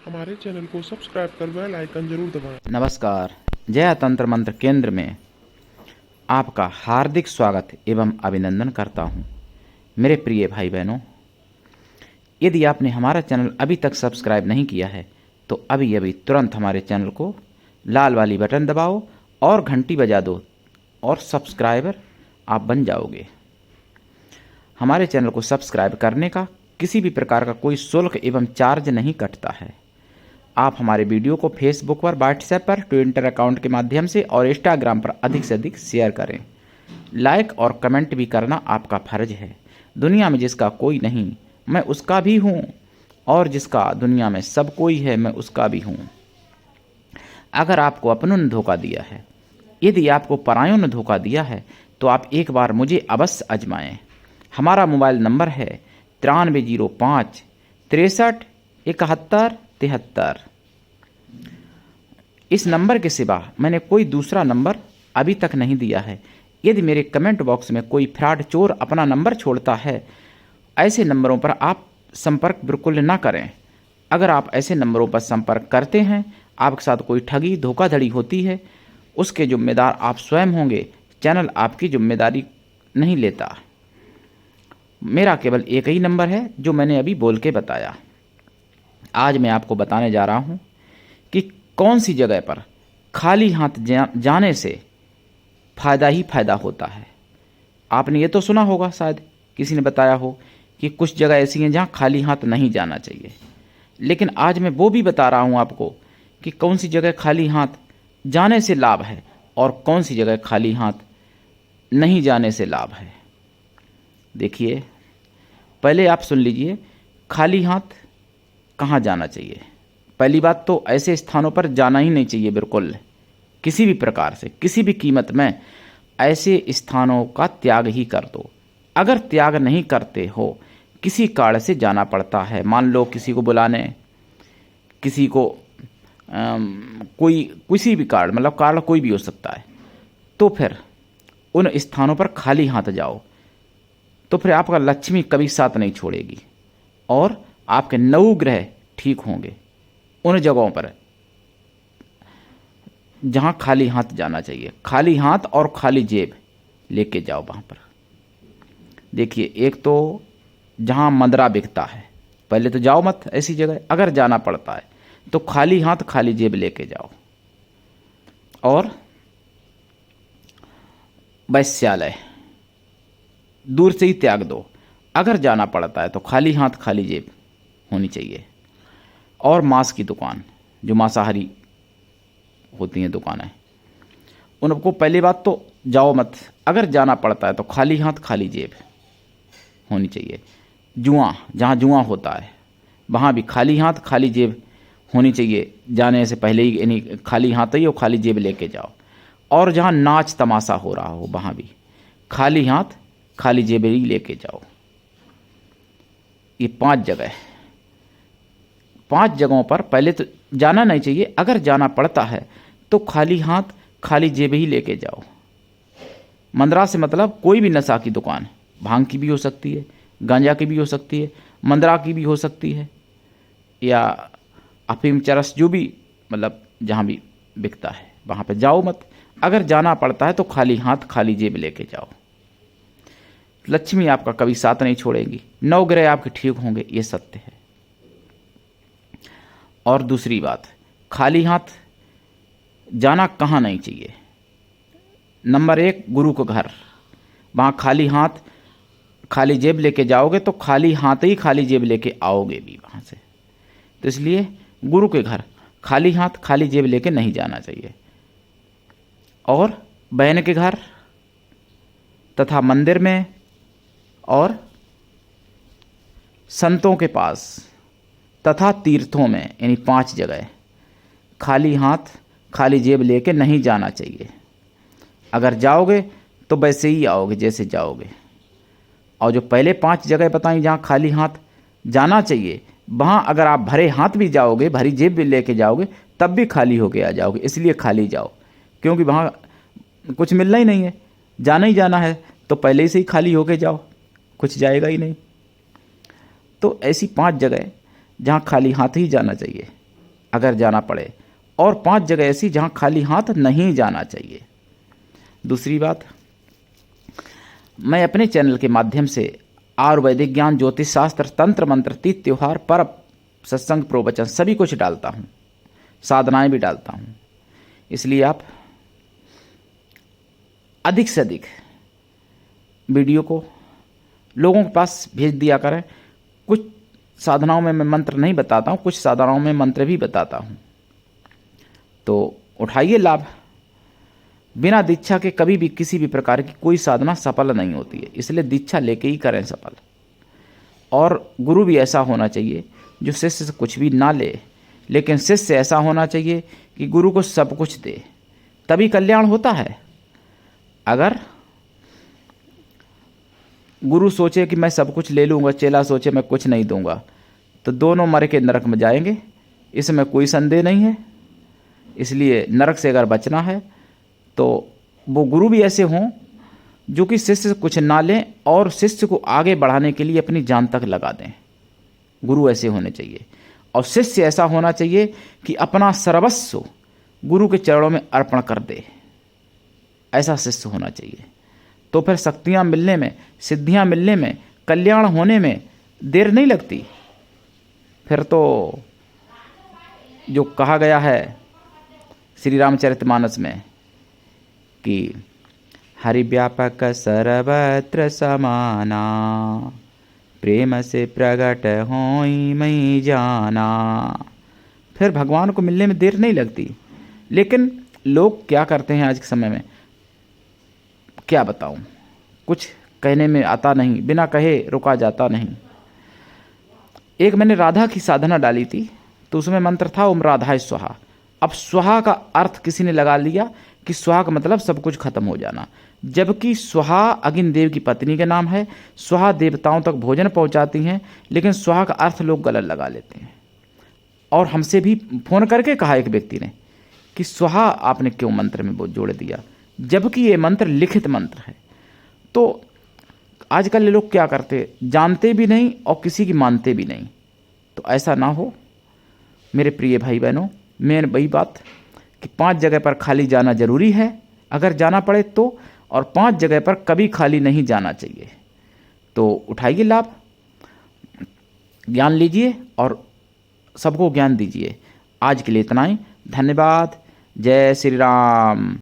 हमारे चैनल को सब्सक्राइब कर बेल आइकन जरूर दबाएं। नमस्कार। जया तंत्र मंत्र केंद्र में आपका हार्दिक स्वागत एवं अभिनंदन करता हूं। मेरे प्रिय भाई बहनों, यदि आपने हमारा चैनल अभी तक सब्सक्राइब नहीं किया है तो अभी अभी तुरंत हमारे चैनल को लाल वाली बटन दबाओ और घंटी बजा दो और सब्सक्राइबर आप बन जाओगे। हमारे चैनल को सब्सक्राइब करने का किसी भी प्रकार का कोई शुल्क एवं चार्ज नहीं कटता है। आप हमारे वीडियो को फेसबुक पर, व्हाट्सएप पर, ट्विटर अकाउंट के माध्यम से और इंस्टाग्राम पर अधिक से अधिक शेयर करें। लाइक और कमेंट भी करना आपका फर्ज है। दुनिया में जिसका कोई नहीं मैं उसका भी हूँ, और जिसका दुनिया में सब कोई है मैं उसका भी हूँ। अगर आपको अपनों ने धोखा दिया है, यदि आपको परायों ने धोखा दिया है तो आप एक बार मुझे अवश्य आजमाएं। हमारा मोबाइल नंबर है 9305 63 71 73। इस नंबर के सिवा मैंने कोई दूसरा नंबर अभी तक नहीं दिया है। यदि मेरे कमेंट बॉक्स में कोई फ्रॉड चोर अपना नंबर छोड़ता है, ऐसे नंबरों पर आप संपर्क बिल्कुल ना करें। अगर आप ऐसे नंबरों पर संपर्क करते हैं, आपके साथ कोई ठगी धोखाधड़ी होती है, उसके जिम्मेदार आप स्वयं होंगे। चैनल आपकी जिम्मेदारी नहीं लेता। मेरा केवल एक ही नंबर है जो मैंने अभी बोल के बताया। आज मैं आपको बताने जा रहा हूं कि कौन सी जगह पर खाली हाथ जाने से फ़ायदा ही फ़ायदा होता है। आपने ये तो सुना होगा, शायद किसी ने बताया हो कि कुछ जगह ऐसी हैं जहां खाली हाथ नहीं जाना चाहिए। लेकिन आज मैं वो भी बता रहा हूं आपको कि कौन सी जगह खाली हाथ जाने से लाभ है और कौन सी जगह खाली हाथ नहीं जाने से लाभ है। देखिए, पहले आप सुन लीजिए, खाली हाथ कहाँ जाना चाहिए। पहली बात तो ऐसे स्थानों पर जाना ही नहीं चाहिए बिल्कुल, किसी भी प्रकार से, किसी भी कीमत में ऐसे स्थानों का त्याग ही कर दो। अगर त्याग नहीं करते हो, किसी कारण से जाना पड़ता है, मान लो किसी को बुलाने, किसी को कोई किसी भी कारण, मतलब कारण कोई भी हो सकता है, तो फिर उन स्थानों पर खाली हाथ जाओ तो फिर आपका लक्ष्मी कभी साथ नहीं छोड़ेगी और आपके 9 ग्रह ठीक होंगे। उन जगहों पर जहां खाली हाथ जाना चाहिए, खाली हाथ और खाली जेब लेके जाओ वहां पर। देखिए, एक तो जहां मंदरा बिकता है, पहले तो जाओ मत ऐसी जगह। अगर जाना पड़ता है तो खाली हाथ खाली जेब लेके जाओ। और वैश्यालय दूर से ही त्याग दो। अगर जाना पड़ता है तो खाली हाथ खाली जेब होनी चाहिए। और मांस की दुकान, जो मांसाहारी होती हैं दुकानें, उनको पहली बात तो जाओ मत। अगर जाना पड़ता है तो खाली हाथ खाली जेब होनी चाहिए। जुआ, जहाँ जुआ होता है वहाँ भी खाली हाथ खाली जेब होनी चाहिए। जाने से पहले ही यानी खाली हाथ ही और खाली जेब लेके जाओ। और जहाँ नाच तमाशा हो रहा हो वहाँ भी खाली हाथ खाली जेब ही लेके जाओ। ये 5 जगह, 5 जगहों पर पहले तो जाना नहीं चाहिए। अगर जाना पड़ता है तो खाली हाथ खाली जेब ही लेके जाओ। मंदरा से मतलब कोई भी नशा की दुकान, भांग की भी हो सकती है, गांजा की भी हो सकती है, मंदरा की भी हो सकती है, या अफीम चरस, जो भी मतलब जहाँ भी बिकता है वहाँ पे जाओ मत। अगर जाना पड़ता है तो खाली हाथ खाली जेब लेके जाओ। लक्ष्मी आपका कभी साथ नहीं छोड़ेगी, 9 ग्रह आपके ठीक होंगे, ये सत्य है। और दूसरी बात, खाली हाथ जाना कहाँ नहीं चाहिए। नंबर 1, गुरु के घर। वहाँ खाली हाथ खाली जेब लेके जाओगे तो खाली हाथ ही खाली जेब लेके आओगे भी वहाँ से। तो इसलिए गुरु के घर खाली हाथ खाली जेब लेके नहीं जाना चाहिए। और बहन के घर तथा मंदिर में और संतों के पास तथा तीर्थों में, यानी 5 जगह खाली हाथ खाली जेब लेके नहीं जाना चाहिए। अगर जाओगे तो वैसे ही आओगे जैसे जाओगे। और जो पहले 5 जगह बताई जहाँ खाली हाथ जाना चाहिए, वहाँ अगर आप भरे हाथ भी जाओगे, भरी जेब भी लेके जाओगे, तब भी खाली होके आ जाओगे। इसलिए खाली जाओ, क्योंकि वहाँ कुछ मिलना ही नहीं है। जाना ही जाना है तो पहले से ही खाली होके जाओ, कुछ जाएगा ही नहीं। तो ऐसी 5 जगह जहाँ खाली हाथ ही जाना चाहिए। अगर जाना पड़े, और 5 जगह ऐसी जहाँ खाली हाथ नहीं जाना चाहिए। दूसरी बात, मैं अपने चैनल के माध्यम से आयुर्वेदिक ज्ञान, ज्योतिष शास्त्र, तंत्र मंत्र, तीज त्योहार, पर्व, सत्संग, प्रवचन सभी कुछ डालता हूँ, साधनाएं भी डालता हूँ। इसलिए आप अधिक से अधिक वीडियो को लोगों के पास भेज दिया करें। कुछ साधनाओं में मैं मंत्र नहीं बताता हूँ, कुछ साधनाओं में मंत्र भी बताता हूँ, तो उठाइए लाभ। बिना दीक्षा के कभी भी किसी भी प्रकार की कोई साधना सफल नहीं होती है, इसलिए दीक्षा लेके ही करें सफल। और गुरु भी ऐसा होना चाहिए जो शिष्य से कुछ भी ना ले, लेकिन शिष्य ऐसा होना चाहिए कि गुरु को सब कुछ दे, तभी कल्याण होता है। अगर गुरु सोचे कि मैं सब कुछ ले लूँगा, चेला सोचे मैं कुछ नहीं दूंगा, तो दोनों मर के नरक में जाएंगे, इसमें कोई संदेह नहीं है। इसलिए नरक से अगर बचना है तो वो गुरु भी ऐसे हों जो कि शिष्य से कुछ ना लें और शिष्य को आगे बढ़ाने के लिए अपनी जान तक लगा दें। गुरु ऐसे होने चाहिए। और शिष्य ऐसा होना चाहिए कि अपना सर्वस्व गुरु के चरणों में अर्पण कर दे, ऐसा शिष्य होना चाहिए। तो फिर शक्तियाँ मिलने में, सिद्धियाँ मिलने में, कल्याण होने में देर नहीं लगती। फिर तो जो कहा गया है श्री रामचरितमानस में कि हरि व्यापक सर्वत्र समाना, प्रेम से प्रगट होई मई जाना। फिर भगवान को मिलने में देर नहीं लगती। लेकिन लोग क्या करते हैं आज के समय में, क्या बताऊं, कुछ कहने में आता नहीं, बिना कहे रुका जाता नहीं। एक मैंने राधा की साधना डाली थी, तो उसमें मंत्र था ओम राधाय स्वाहा। अब स्वाहा का अर्थ किसी ने लगा लिया कि स्वाहा का मतलब सब कुछ खत्म हो जाना, जबकि स्वाहा अग्नि देव की पत्नी का नाम है। स्वाहा देवताओं तक भोजन पहुंचाती हैं, लेकिन स्वाहा का अर्थ लोग गलत लगा लेते हैं। और हमसे भी फोन करके कहा एक व्यक्ति ने कि स्वाहा आपने क्यों मंत्र में वो जोड़ दिया, जबकि ये मंत्र लिखित मंत्र है। तो आजकल ये लोग क्या करते, जानते भी नहीं और किसी की मानते भी नहीं। तो ऐसा ना हो मेरे प्रिय भाई बहनों। मैं वही बात कि 5 जगह पर खाली जाना जरूरी है अगर जाना पड़े तो, और 5 जगह पर कभी खाली नहीं जाना चाहिए। तो उठाइए लाभ, ज्ञान लीजिए और सबको ज्ञान दीजिए। आज के लिए इतना ही, धन्यवाद। जय श्री राम।